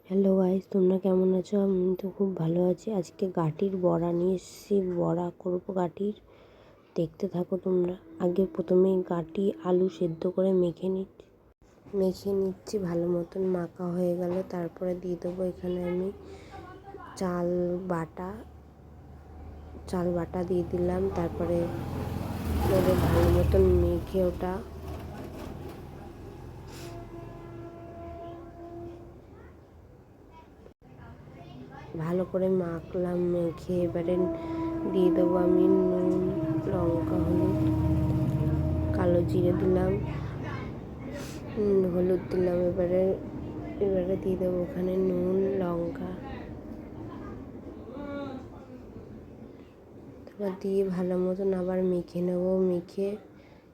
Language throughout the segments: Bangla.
হ্যালো গাইস, তোমরা কেমন আছো? আমি তো খুব ভালো আছি। আজকে গাঠির বড়া নিয়ে এসেছি, বড়া করবো গাঠির। দেখতে থাকো তোমরা। আগে প্রথমেই গাঠি আলু সেদ্ধ করে মেখে নিচ্ছি ভালো মতন। মাখা হয়ে গেল তারপরে দিয়ে দেবো এখানে আমি চাল বাটা দিয়ে দিলাম। তারপরে ভালো মতন মেখে ওটা ভালো করে মাখলাম। মেখে এবারে দিয়ে দেবো আমি নুন, লঙ্কা, হলুদ, কালো জিরে দিলাম, হলুদ দিলাম। এবারে দিয়ে দেবো ওখানে নুন, লঙ্কা। তারপর দিয়ে ভালো মতন আবার মেখে নেবো। মেখে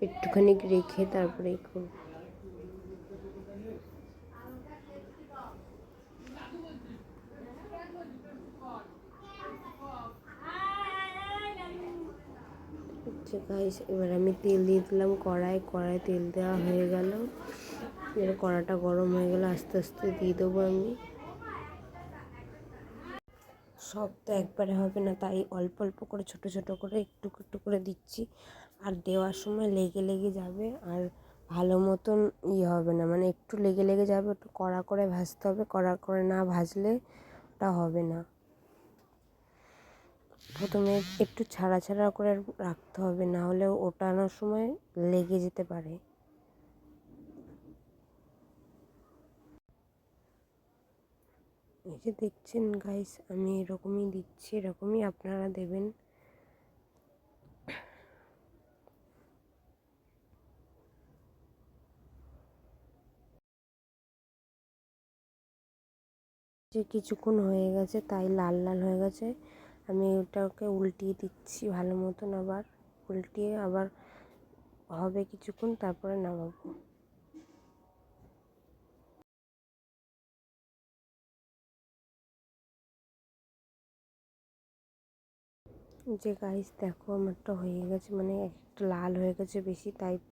একটুখানি রেখে তারপরে করবো। গাইস, এবার আমি তেল দিয়ে দিলাম কড়াই তেল দেওয়া হয়ে গেল। এবার কড়াটা গরম হয়ে গেলে আস্তে আস্তে দিয়ে দেবো আমি। সব তো একবারে হবে না, তাই অল্প অল্প করে ছোট ছোট করে একটু একটু করে দিচ্ছি। আর দেওয়ার সময় লেগে লেগে যাবে, আর ভালো মতন হবে না, মানে একটু লেগে লেগে যাবে। একটু কড়া করে ভাজতে হবে, কড়া করে না ভাজলে ওটা হবে না। প্রথমে একটু ছাড়া ছাড়া করে রাখতে হবে, না হলে ওঠানোর সময় লেগে যেতে পারে। এই যে দেখছেন গাইস, আমি এরকমই দিচ্ছি, এরকমই আপনারা দেবেন। যে কিছুক্ষণ হয়ে গেছে, তাই লাল লাল হয়ে গেছে। আমি ওটাকে উল্টিয়ে দিচ্ছি ভালো মতন, আবার উল্টিয়ে আবার হবে কিছুক্ষণ, তারপরে নামাবো। যে গাইস দেখো, আমারটা হয়ে গেছে, মানে একটা লাল হয়ে গেছে বেশি, তাই